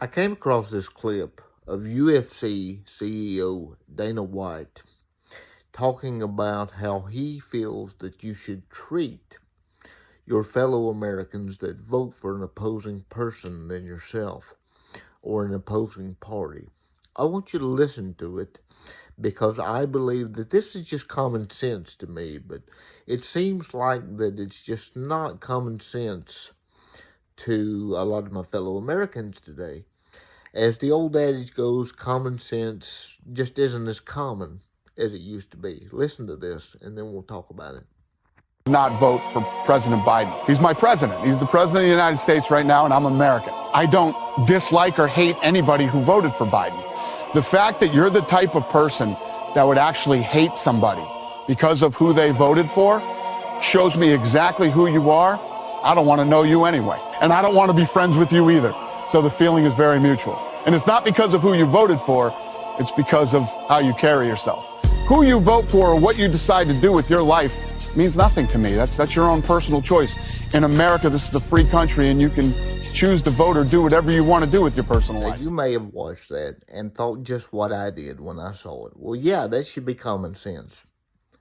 I came across this clip of UFC CEO Dana White talking about how he feels that you should treat your fellow Americans that vote for an opposing person than yourself or an opposing party. I want you to listen to it because I believe that this is just common sense to me, but it seems like that it's just not common sense to a lot of my fellow Americans today. As the old adage goes, common sense just isn't as common as it used to be. Listen to this, and then we'll talk about it. Not vote for President Biden. He's my president. He's the president of the United States right now, and I'm American. I don't dislike or hate anybody who voted for Biden. The fact that you're the type of person that would actually hate somebody because of who they voted for shows me exactly who you are. I don't want to know you anyway, and I don't want to be friends with you either. So the feeling is very mutual. And it's not because of who you voted for, it's because of how you carry yourself. Who you vote for or what you decide to do with your life means nothing to me. That's your own personal choice. In America, this is a free country, and you can choose to vote or do whatever you want to do with your personal life. You may have watched that and thought just what I did when I saw it. Well, yeah, that should be common sense.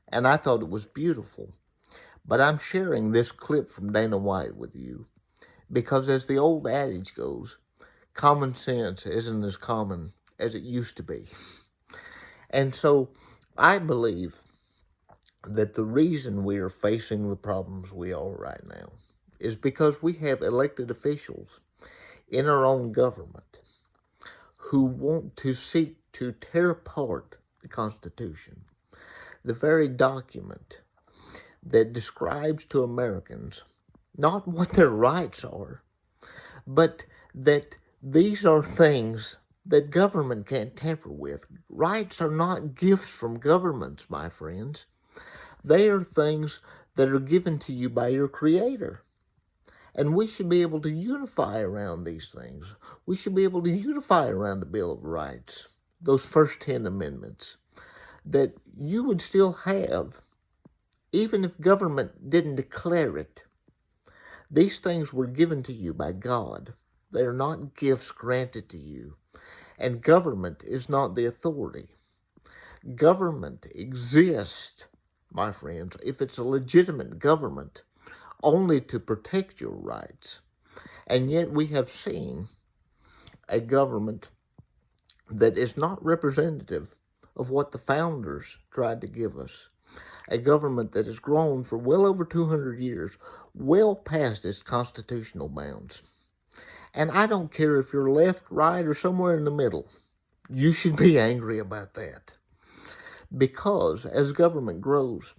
And I thought it was beautiful. But I'm sharing this clip from Dana White with you because, as the old adage goes, common sense isn't as common as it used to be. And so I believe that the reason we are facing the problems we are right now is because we have elected officials in our own government who want to seek to tear apart the Constitution, the very document that describes to Americans not what their rights are, but that these are things that government can't tamper with. Rights are not gifts from governments, my friends. They are things that are given to you by your Creator. And we should be able to unify around these things. We should be able to unify around the Bill of Rights, those first 10 amendments, that you would still have, even if government didn't declare it. These things were given to you by God. They are not gifts granted to you. And government is not the authority. Government exists, my friends, if it's a legitimate government, only to protect your rights. And yet we have seen a government that is not representative of what the founders tried to give us. A government that has grown for well over 200 years, well past its constitutional bounds. And I don't care if you're left, right, or somewhere in the middle. You should be angry about that. Because as government grows,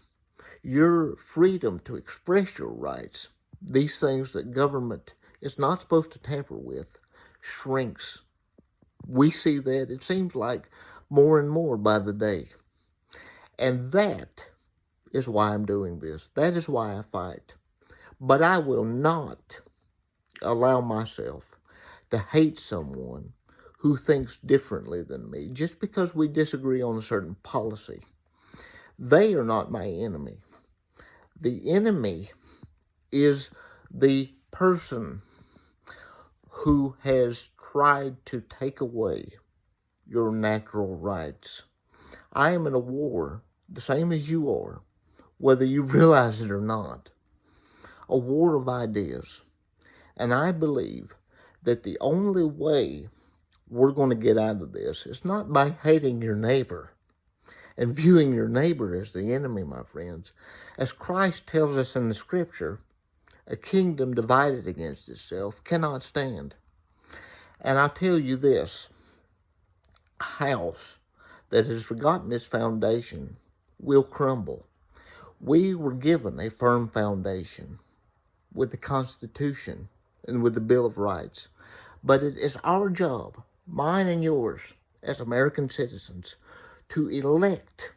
your freedom to express your rights, these things that government is not supposed to tamper with, shrinks. We see that, it seems like, more and more by the day. And that is why I'm doing this. That is why I fight. But I will not allow myself to hate someone who thinks differently than me just because we disagree on a certain policy. They are not my enemy. The enemy is the person who has tried to take away your natural rights. I am in a war, the same as you are, whether you realize it or not. A war of ideas. And I believe that the only way we're going to get out of this is not by hating your neighbor and viewing your neighbor as the enemy, my friends. As Christ tells us in the scripture, a kingdom divided against itself cannot stand. And I tell you this, a house that has forgotten its foundation will crumble. We were given a firm foundation with the Constitution and with the Bill of Rights. But it is our job, mine and yours, as American citizens, to elect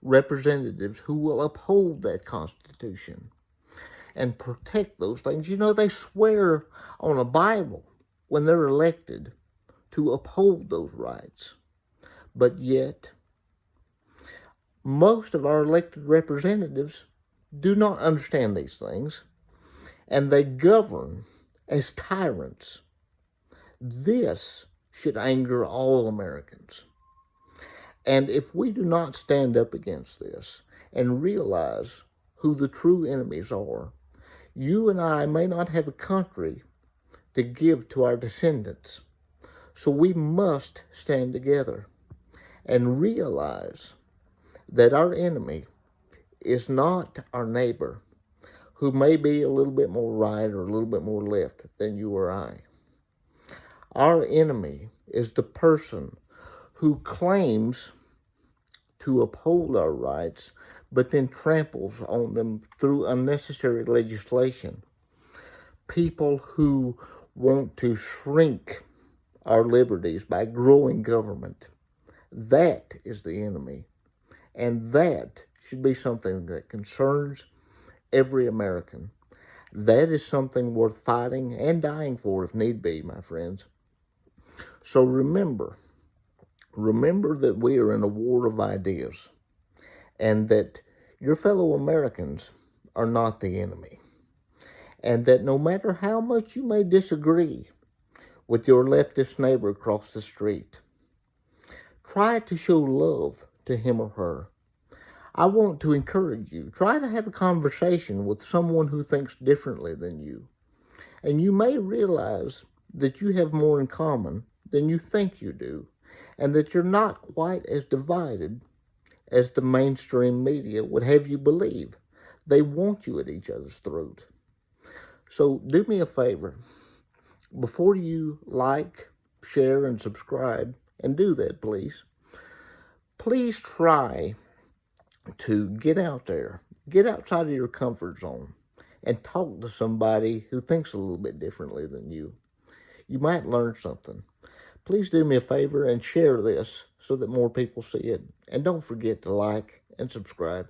representatives who will uphold that Constitution and protect those things. You know, they swear on a Bible when they're elected to uphold those rights. But yet, most of our elected representatives do not understand these things, and they govern as tyrants. This should anger all Americans. And if we do not stand up against this and realize who the true enemies are, you and I may not have a country to give to our descendants. So we must stand together and realize that our enemy is not our neighbor, who may be a little bit more right or a little bit more left than you or I. Our enemy is the person who claims to uphold our rights, but then tramples on them through unnecessary legislation. People who want to shrink our liberties by growing government. That is the enemy. And that should be something that concerns every American. That is something worth fighting and dying for if need be, my friends. So remember that we are in a war of ideas, and that your fellow Americans are not the enemy. And that no matter how much you may disagree with your leftist neighbor across the street, try to show love to him or her. I want to encourage you. Try to have a conversation with someone who thinks differently than you. And you may realize that you have more in common than you think you do, and that you're not quite as divided as the mainstream media would have you believe. They want you at each other's throat. So do me a favor. Before you like, share, and subscribe, and do that, please try to get out there, get outside of your comfort zone, and talk to somebody who thinks a little bit differently than you. You might learn something. Please do me a favor and share this so that more people see it. And don't forget to like and subscribe.